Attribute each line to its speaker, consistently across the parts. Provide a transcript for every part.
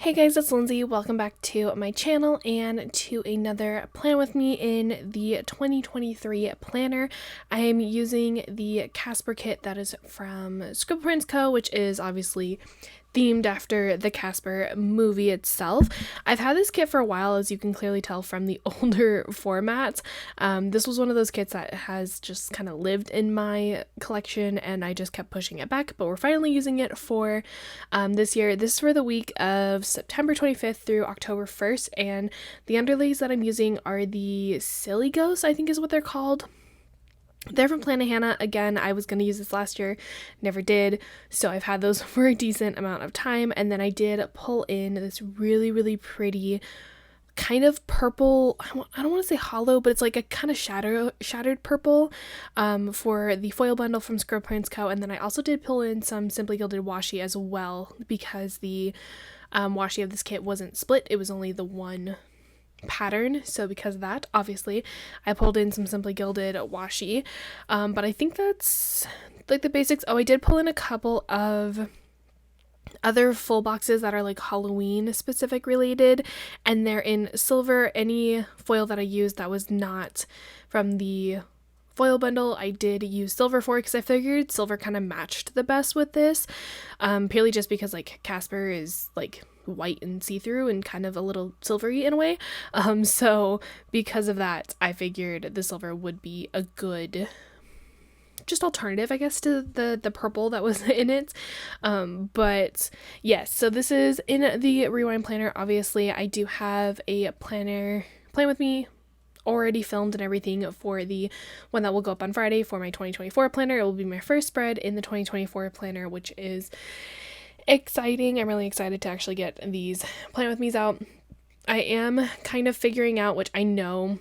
Speaker 1: Hey guys, it's Lindsay. Welcome back to my channel and to another plan with me in the 2023 planner. I am using the Casper kit that is from Scribble Co., which is obviously themed after the Casper movie itself. I've had this kit for a while, as you can clearly tell from the older formats. This was one of those kits that has just kind of lived in my collection and I just kept pushing it back, but we're finally using it for this year. This is for the week of September 25th through October 1st, and the underlays that I'm using are the Silly Ghosts, I think is what they're called. They're from Plannahannah. Again, I was going to use this last year, never did, so I've had those for a decent amount of time. And then I did pull in this really pretty kind of purple, I don't want to say hollow, but it's like a kind of shattered purple for the foil bundle from Scribble Co. And then I also did pull in some Simply Gilded washi as well, because the washi of this kit wasn't split. It was only the one pattern, so because of that, obviously I pulled in some Simply Gilded washi, but I think that's like the basics. I did pull in a couple of other full boxes that are like Halloween specific related, and they're in silver. Any foil that I used that was not from the foil bundle, I did use silver for, because I figured silver kind of matched the best with this, purely just because like Casper is like white and see-through and kind of a little silvery in a way, so because of that I figured the silver would be a good just alternative, I guess, to the purple that was in it. But yes, so this is in the Rewind planner. Obviously I do have a plan with me already filmed and everything for the one that will go up on Friday for my 2024 planner. It will be my first spread in the 2024 planner, which is exciting. I'm really excited to actually get these plan with me's out. I am kind of figuring out, which I know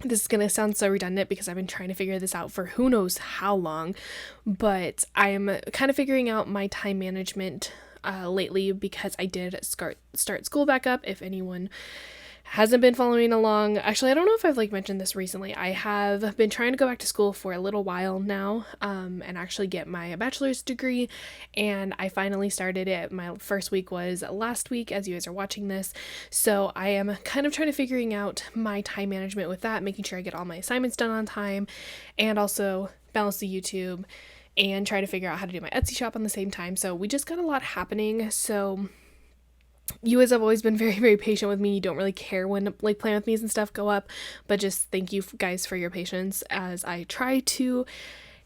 Speaker 1: this is going to sound so redundant because I've been trying to figure this out for who knows how long, but I'm kind of figuring out my time management lately, because I did start school back up. If anyone hasn't been following along, actually I don't know if I've like mentioned this recently, I have been trying to go back to school for a little while now, and actually get my bachelor's degree, and I finally started it. My first week was last week as you guys are watching this, so I am kind of trying to figuring out my time management with that, making sure I get all my assignments done on time, and also balance the YouTube and try to figure out how to do my Etsy shop on the same time. So we just got a lot happening, so you guys have always been very patient with me. You don't really care when like plan with me's and stuff go up, but just thank you guys for your patience as I try to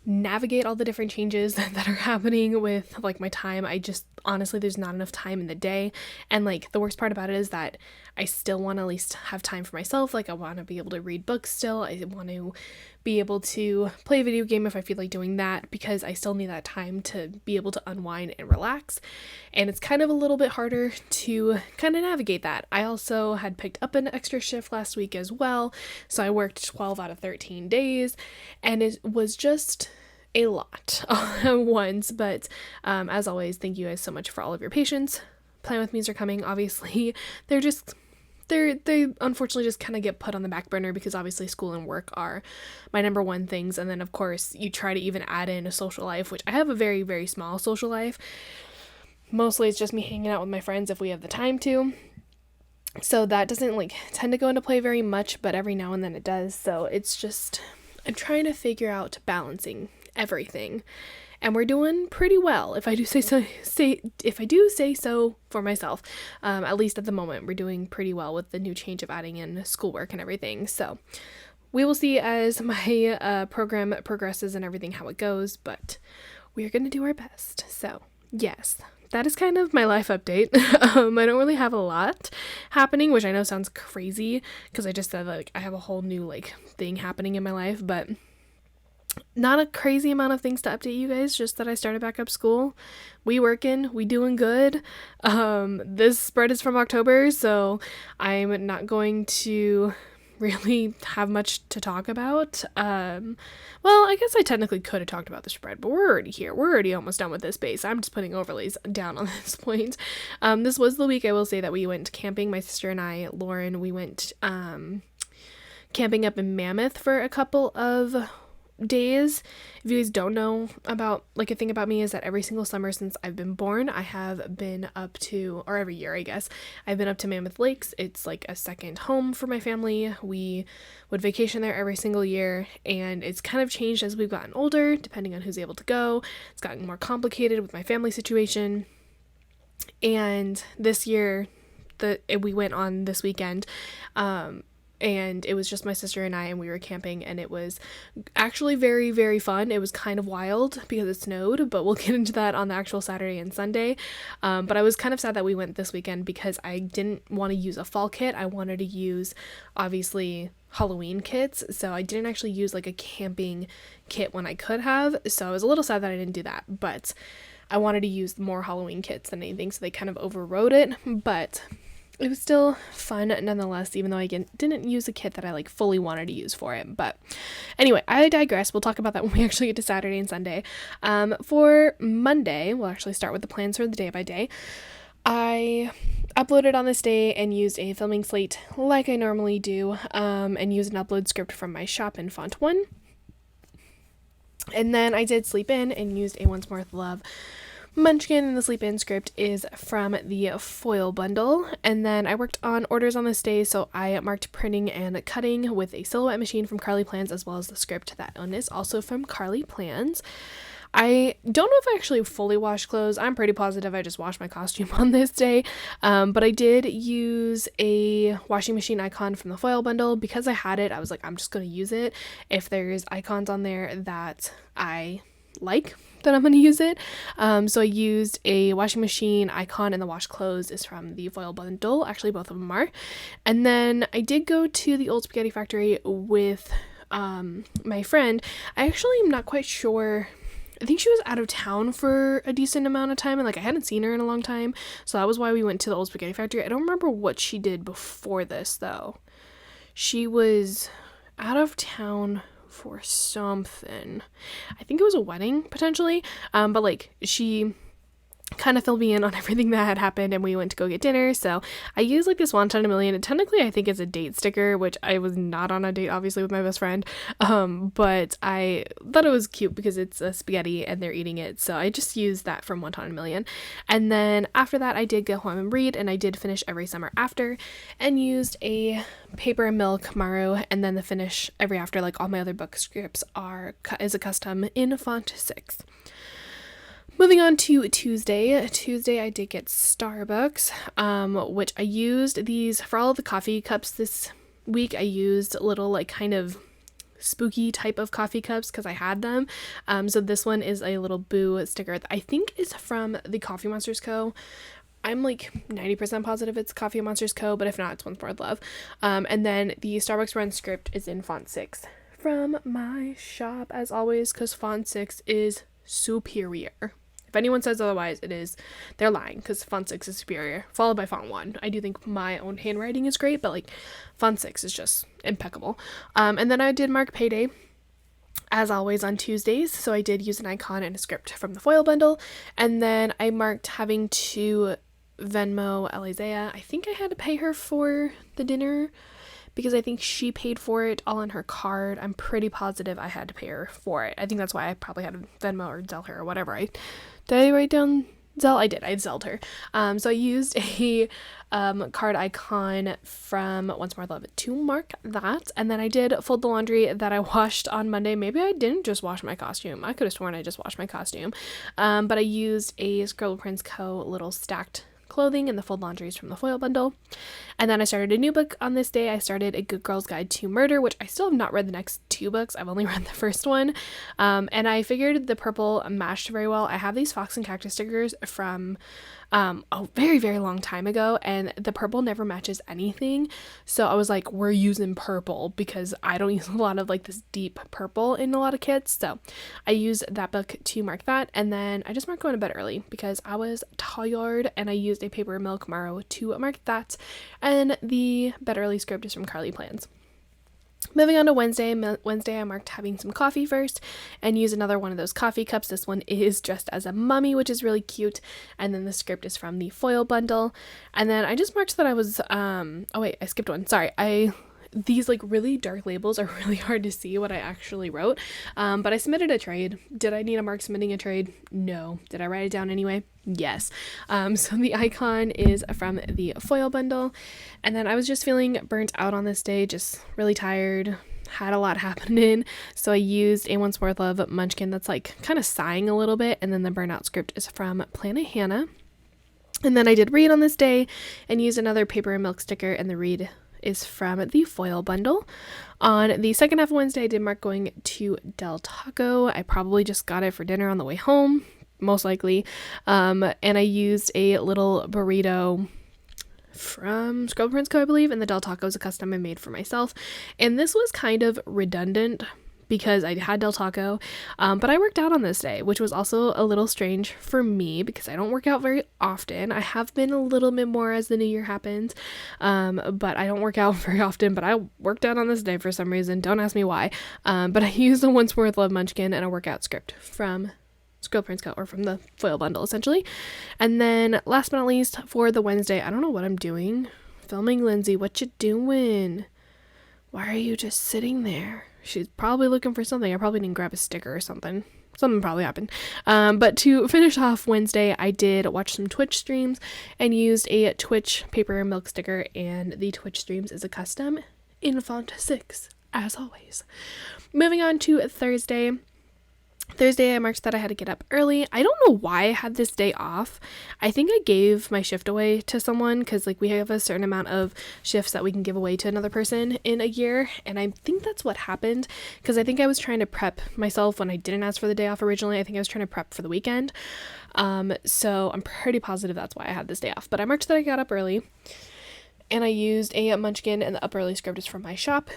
Speaker 1: navigate all the different changes that are happening with like my time. I just honestly, there's not enough time in the day, and like the worst part about it is that I still want to at least have time for myself. Like I want to be able to read books still. I want to be able to play a video game if I feel like doing that, because I still need that time to be able to unwind and relax, and it's kind of a little bit harder to kind of navigate that. I also had picked up an extra shift last week as well, so I worked 12 out of 13 days, and it was just a lot at once, but as always, thank you guys so much for all of your patience. Plan with me's are coming. Obviously they unfortunately just kind of get put on the back burner, because obviously school and work are my number one things, and then of course you try to even add in a social life, which I have a very small social life. Mostly it's just me hanging out with my friends if we have the time to, so that doesn't like tend to go into play very much, but every now and then it does. So it's just, I'm trying to figure out balancing everything, and we're doing pretty well, if I do say so for myself. At least at the moment, we're doing pretty well with the new change of adding in schoolwork and everything. So we will see as my program progresses and everything how it goes, but we are going to do our best. So yes, that is kind of my life update. I don't really have a lot happening, which I know sounds crazy because I just said like I have a whole new like thing happening in my life, but not a crazy amount of things to update you guys, just that I started back up school. We working, we doing good. This spread is from October, so I'm not going to really have much to talk about. Well, I guess I technically could have talked about the spread, but we're already here. We're already almost done with this base. I'm just putting overlays down on this point. This was the week, I will say, that we went camping. My sister and I, Lauren, we went camping up in Mammoth for a couple of days. If you guys don't know about, like, a thing about me is that every single summer since I've been born, I have been up to, or every year, I guess, I've been up to Mammoth Lakes. It's like a second home for my family. We would vacation there every single year, and it's kind of changed as we've gotten older, depending on who's able to go. It's gotten more complicated with my family situation. And this year, we went on this weekend, and it was just my sister and I, and we were camping, and it was actually very, very fun. It was kind of wild because it snowed, but we'll get into that on the actual Saturday and Sunday. But I was kind of sad that we went this weekend because I didn't want to use a fall kit. I wanted to use, obviously, Halloween kits, so I didn't actually use like a camping kit when I could have, so I was a little sad that I didn't do that, but I wanted to use more Halloween kits than anything, so they kind of overrode it, but it was still fun nonetheless, even though I didn't use a kit that I like fully wanted to use for it. But anyway, I digress. We'll talk about that when we actually get to Saturday and Sunday. For Monday, we'll actually start with the plans for the day by day. I uploaded on this day and used a filming slate like I normally do, and used an upload script from my shop in Font 1. And then I did sleep in and used a Once More with Love Munchkin, and the sleep in script is from the foil bundle. And then I worked on orders on this day, so I marked printing and cutting with a silhouette machine from Carly Plans, as well as the script that one is also from Carly Plans. I don't know if I actually fully washed clothes. I'm pretty positive I just washed my costume on this day, but I did use a washing machine icon from the foil bundle. Because I had it, I was like, I'm just going to use it. If there's icons on there that I like, then I'm going to use it. So I used a washing machine icon, and the wash clothes is from the foil bundle. Actually, both of them are. And then I did go to the old spaghetti factory with my friend. I actually am not quite sure. I think she was out of town for a decent amount of time, and like I hadn't seen her in a long time, so that was why we went to the old spaghetti factory. I don't remember what she did before this though. She was out of town for something. I think it was a wedding potentially, but like she kind of filled me in on everything that had happened, and we went to go get dinner. So I used like this Wonton a Million, and technically I think it's a date sticker, which I was not on a date obviously with my best friend, but I thought it was cute because it's a spaghetti and they're eating it, so I just used that from Wonton a Million. And then after that I did go home and read, and I did finish Every Summer After and used a Paper and Milk Maru, and then the Finish Every After, like all my other book scripts is a custom in font 6. Moving on to Tuesday. Tuesday I did get Starbucks, which I used these for all of the coffee cups this week. I used little like kind of spooky type of coffee cups because I had them. So this one is a little boo sticker that I think is from the Coffee Monsters Co. I'm like 90% positive it's Coffee Monsters Co., but if not, it's Once More with Love. And then the Starbucks Run script is in font 6 from my shop, as always, because font 6 is superior. If anyone says otherwise, they're lying, because font 6 is superior, followed by font 1. I do think my own handwriting is great, but like font 6 is just impeccable. And then I did mark payday, as always, on Tuesdays. So I did use an icon and a script from the foil bundle. And then I marked having to Venmo Elizea. I think I had to pay her for the dinner because I think she paid for it all on her card. I'm pretty positive I had to pay her for it. I think that's why I probably had to Venmo or Zelle her or whatever. Did I write down Zelle? I did. I Zelled her. So I used a card icon from Once More with Love to mark that. And then I did fold the laundry that I washed on Monday. Maybe I didn't just wash my costume. I could have sworn I just washed my costume. But I used a Scribble Prints Co. little stacked clothing and the fold laundries from the foil bundle. And then I started a new book on this day. I started A Good Girl's Guide to Murder, which I still have not read the next 2 books. I've only read the first one. And I figured the purple matched very well. I have these Fox and Cactus stickers from a very, very long time ago, and the purple never matches anything. So I was like, we're using purple because I don't use a lot of like this deep purple in a lot of kits. So I used that book to mark that. And then I just marked going to bed early because I was tired, and I used a Paper Milk Maru to mark that. And the bed early script is from Carly Plans. Moving on to Wednesday. Wednesday I marked having some coffee first and use another one of those coffee cups. This one is dressed as a mummy, which is really cute. And then the script is from the foil bundle. And then I just marked that I was, oh wait, I skipped one. Sorry. I these like really dark labels are really hard to see what I actually wrote. But I submitted a trade. Did I need a mark submitting a trade? No. Did I write it down anyway? Yes. So the icon is from the foil bundle. And then I was just feeling burnt out on this day, just really tired, had a lot happening. So I used a Once More with Love munchkin that's like kind of sighing a little bit. And then the burnout script is from Planet Hannah. And then I did read on this day and used another paper and milk sticker, and the read is from the foil bundle. On the second half of Wednesday, I did mark going to Del Taco. I probably just got it for dinner on the way home, most likely. And I used a little burrito from Scribble Co., I believe, and the Del Taco is a custom I made for myself. And this was kind of redundant because I had Del Taco, but I worked out on this day, which was also a little strange for me because I don't work out very often. I have been a little bit more as the new year happens, but I don't work out very often, but I worked out on this day for some reason. Don't ask me why, but I used a Once More with Love munchkin and a workout script from Scribble Co., or from the foil bundle essentially. And then last but not least, for the Wednesday, I don't know what I'm doing. Filming Lindsay, what you doing? Why are you just sitting there? She's probably looking for something. I probably didn't grab a sticker or something. Something probably happened. But to finish off Wednesday, I did watch some Twitch streams and used a Twitch paper and milk sticker, and the Twitch streams is a custom in font 6, as always. Moving on to Thursday. I marked that I had to get up early. I don't know why I had this day off. I think I gave my shift away to someone because like we have a certain amount of shifts that we can give away to another person in a year, and I think that's what happened because I think I was trying to prep myself when I didn't ask for the day off originally. I think I was trying to prep for the weekend. So I'm pretty positive that's why I had this day off. But I marked that I got up early, and I used a munchkin, and the up early script is from my shop.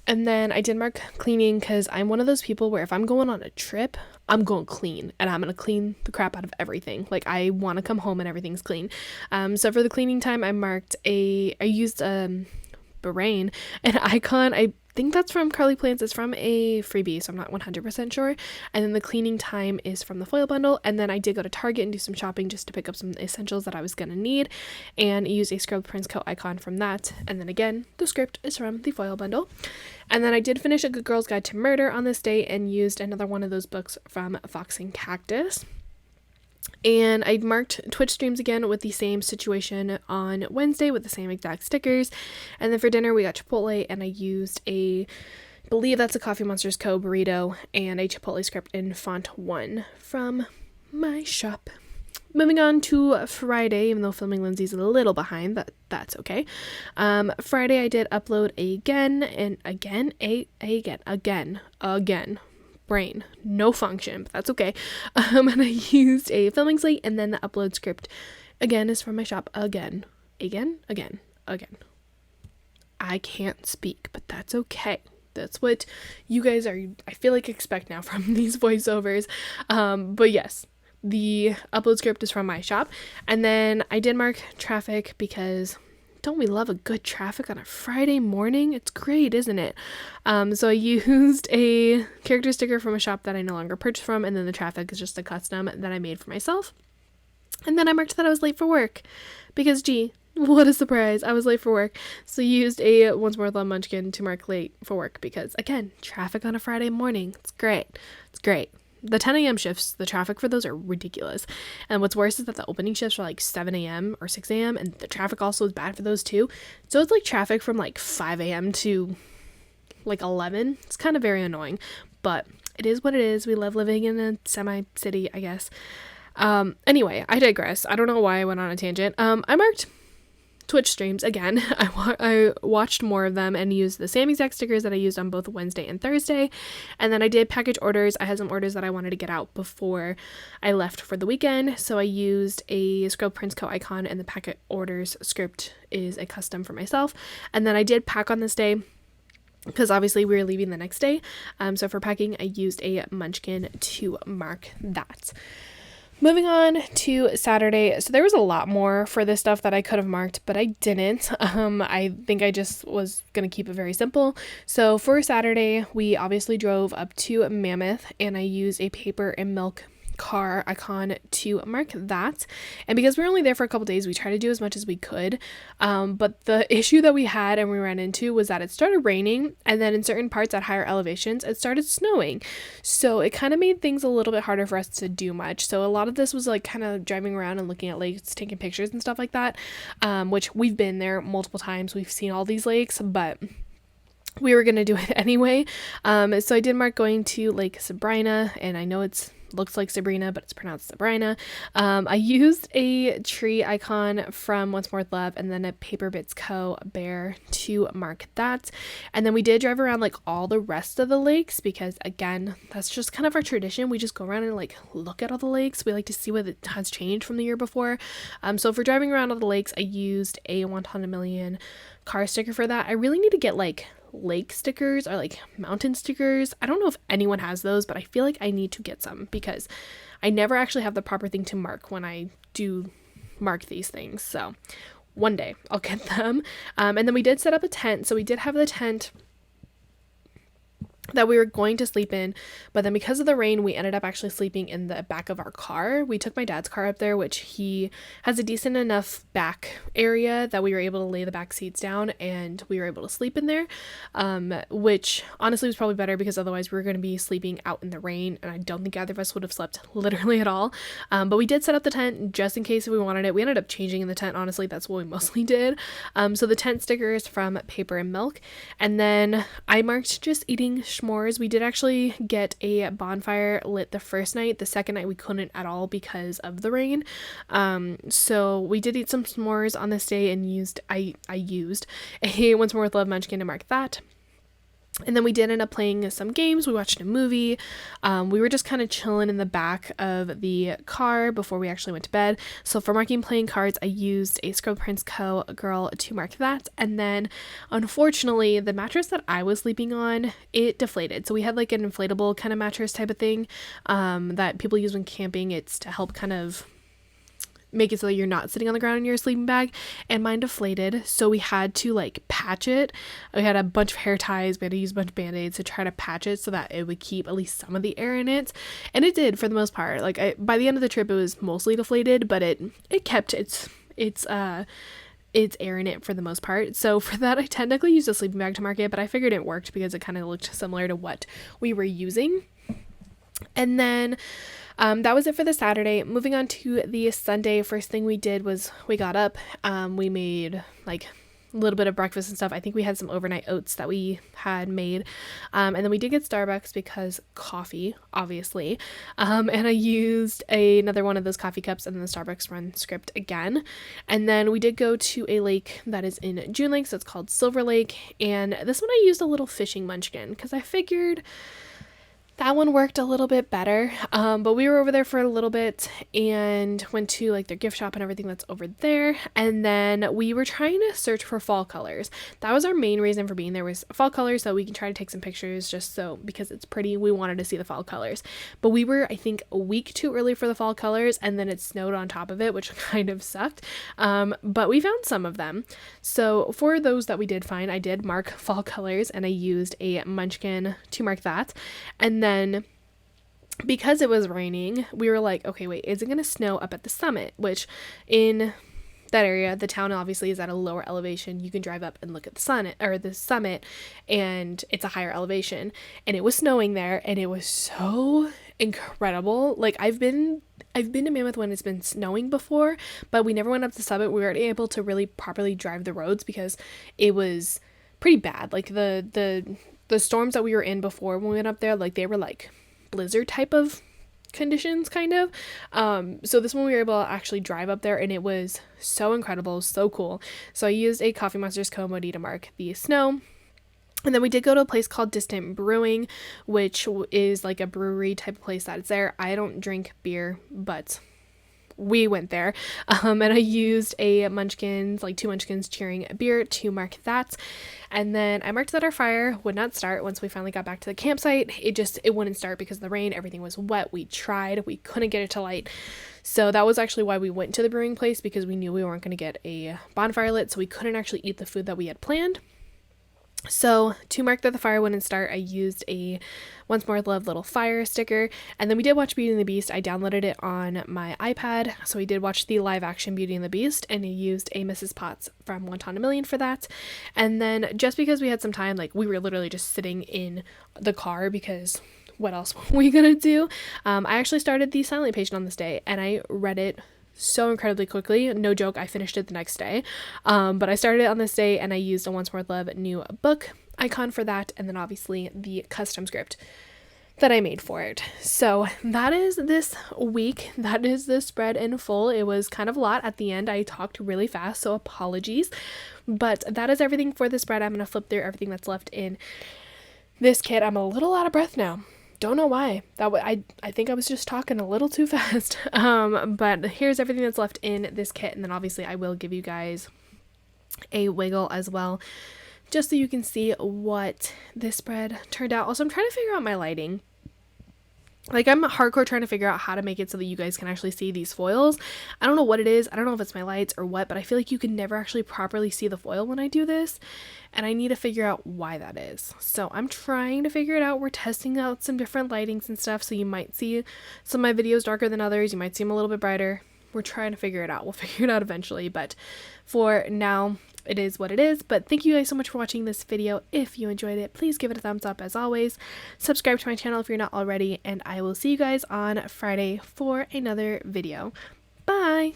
Speaker 1: And then I did mark cleaning because I'm one of those people where if I'm going on a trip, I'm going clean and I'm going to clean the crap out of everything. Like I want to come home and everything's clean. So for the cleaning time, I used Bahrain, an icon. I think that's from Carly Plants. It's from a freebie, so I'm not 100% sure. And then the cleaning time is from the foil bundle. And then I did go to Target and do some shopping just to pick up some essentials that I was going to need and use a Scribble Co. icon from that. And then again, the script is from the foil bundle. And then I did finish A Good Girl's Guide to Murder on this day and used another one of those books from Fox and Cactus. And I marked Twitch streams again with the same situation on Wednesday with the same exact stickers. And then for dinner, we got Chipotle, and I used I believe that's a Coffee Monsters Co. burrito and a Chipotle script in font 1 from my shop. Moving on to Friday, even though Filming Lindsay's a little behind, that's okay. Friday, I did upload again. Brain, no function, but that's okay. And I used a filming slate, and then the upload script again is from my shop again. I can't speak, but that's okay. That's what you guys are, I feel like, expect now from these voiceovers. But yes, the upload script is from my shop. And then I did mark traffic because don't we love a good traffic on a Friday morning? It's great, isn't it? So I used a character sticker from a shop that I no longer purchased from, and then the traffic is just a custom that I made for myself. And then I marked that I was late for work because, gee, what a surprise, I was late for work. So I used a Once More with Love munchkin to mark late for work because, again, traffic on a Friday morning. It's great. The 10 a.m. shifts, the traffic for those are ridiculous. And what's worse is that the opening shifts are like 7 a.m. or 6 a.m. and the traffic also is bad for those too. So it's like traffic from like 5 a.m. to like 11. It's kind of very annoying, but it is what it is. We love living in a semi-city, I guess. Anyway, I digress. I don't know why I went on a tangent. I marked Twitch streams again. I watched more of them and used the same exact stickers that I used on both Wednesday and Thursday. And then I did package orders. I had some orders that I wanted to get out before I left for the weekend. So I used a Scribble Co. icon, and the packet orders script is a custom for myself. And then I did pack on this day because obviously we were leaving the next day. So for packing, I used a munchkin to mark that. Moving on to Saturday, so there was a lot more for this stuff that I could have marked, but I didn't. I think I just was going to keep it very simple. So for Saturday, we obviously drove up to Mammoth, and I used a paper and milk car icon to mark that. And because we were only there for a couple days, we tried to do as much as we could. But the issue that we had and we ran into was that it started raining, and then in certain parts at higher elevations it started snowing, so it kind of made things a little bit harder for us to do much. So a lot of this was like kind of driving around and looking at lakes, taking pictures and stuff like that, which we've been there multiple times, we've seen all these lakes, but we were gonna do it anyway. So I did mark going to Lake Sabrina, and I know it's looks like Sabrina, but it's pronounced Sabrina. I used a tree icon from Once More with Love and then a Paper Bits Co. bear to mark that. And then we did drive around like all the rest of the lakes because, again, that's just kind of our tradition. We just go around and like look at all the lakes. We like to see what it has changed from the year before. So for driving around all the lakes, I used a 1 million car sticker for that. I really need to get like lake stickers or like mountain stickers. I don't know if anyone has those, but I feel like I need to get some because I never actually have the proper thing to mark when I do mark these things. So one day I'll get them. And then we did set up a tent. So we did have the tent that we were going to sleep in, but then because of the rain we ended up actually sleeping in the back of our car. We took my dad's car up there, which he has a decent enough back area that we were able to lay the back seats down and we were able to sleep in there, which honestly was probably better because otherwise we were going to be sleeping out in the rain and I don't think either of us would have slept literally at all. But we did set up the tent just in case if we wanted it. We ended up changing in the tent, honestly. That's what we mostly did. So the tent stickers from Paper and Milk, and then I marked just eating s'mores. We did actually get a bonfire lit the first night. The second night we couldn't at all because of the rain. So we did eat some s'mores on this day and I used a Once More with Love munchkin to mark that. And then we did end up playing some games. We watched a movie. We were just kind of chilling in the back of the car before we actually went to bed. So for marking playing cards, I used a Scribble Co. girl to mark that. And then unfortunately, the mattress that I was sleeping on, it deflated. So we had like an inflatable kind of mattress type of thing that people use when camping. It's to help kind of make it so that you're not sitting on the ground in your sleeping bag, and mine deflated, so we had to like patch it. We had a bunch of hair ties, we had to use a bunch of band-aids to try to patch it so that it would keep at least some of the air in it, and it did for the most part. Like by the end of the trip it was mostly deflated, but it kept its air in it for the most part. So for that I technically used a sleeping bag to mark it, but I figured it worked because it kind of looked similar to what we were using. And then that was it for the Saturday. Moving on to the Sunday, first thing we did was we got up, we made like a little bit of breakfast and stuff. I think we had some overnight oats that we had made, and then we did get Starbucks because coffee, obviously, and I used another one of those coffee cups and then the Starbucks run script again. And then we did go to a lake that is in June Lake, so it's called Silver Lake, and this one I used a little fishing munchkin because I figured that one worked a little bit better, but we were over there for a little bit and went to like their gift shop and everything that's over there, and then we were trying to search for fall colors. That was our main reason for being there, was fall colors, so we can try to take some pictures just so because it's pretty. We wanted to see the fall colors, but we were, I think, a week too early for the fall colors, and then it snowed on top of it, which kind of sucked, but we found some of them. So for those that we did find, I did mark fall colors and I used a munchkin to mark that. And then because it was raining, we were like, okay, wait, is it going to snow up at the summit? Which in that area, the town obviously is at a lower elevation. You can drive up and look at the sun or the summit, and it's a higher elevation. And it was snowing there, and it was so incredible. Like I've been to Mammoth when it's been snowing before, but we never went up the summit. We weren't able to really properly drive the roads because it was pretty bad. Like the storms that we were in before when we went up there, like they were like blizzard type of conditions kind of. So this one we were able to actually drive up there, and it was so incredible, so cool. So I used a Coffee Monsters Comody to mark the snow. And then we did go to a place called Distant Brewing, which is like a brewery type of place that's there. I don't drink beer, but we went there, and I used a Munchkins, like 2 Munchkins cheering a beer to mark that. And then I marked that our fire would not start once we finally got back to the campsite. It wouldn't start because of the rain. Everything was wet. We tried. We couldn't get it to light. So that was actually why we went to the brewing place, because we knew we weren't going to get a bonfire lit, so we couldn't actually eat the food that we had planned. So to mark that the fire wouldn't start, I used a Once More Love little fire sticker. And then we did watch Beauty and the Beast. I downloaded it on my iPad. So we did watch the live action Beauty and the Beast, and I used a Mrs. Potts from One Ton a Million for that. And then just because we had some time, like we were literally just sitting in the car because what else were we gonna do? I actually started The Silent Patient on this day, and I read it so incredibly quickly. No joke, I finished it the next day. But I started it on this day, and I used a Once More Love new book icon for that, and then obviously the custom script that I made for it. So that is this week. That is the spread in full. It was kind of a lot at the end. I talked really fast, so apologies. But that is everything for the spread. I'm going to flip through everything that's left in this kit. I'm a little out of breath now. Don't know why. I think I was just talking a little too fast. But here's everything that's left in this kit, and then obviously I will give you guys a wiggle as well, just so you can see what this spread turned out. Also, I'm trying to figure out my lighting. Like, I'm hardcore trying to figure out how to make it so that you guys can actually see these foils. I don't know what it is. I don't know if it's my lights or what, but I feel like you can never actually properly see the foil when I do this, and I need to figure out why that is. So I'm trying to figure it out. We're testing out some different lightings and stuff, so you might see some of my videos darker than others. You might see them a little bit brighter. We're trying to figure it out. We'll figure it out eventually, but for now, it is what it is. But thank you guys so much for watching this video. If you enjoyed it, please give it a thumbs up as always. Subscribe to my channel if you're not already, and I will see you guys on Friday for another video. Bye!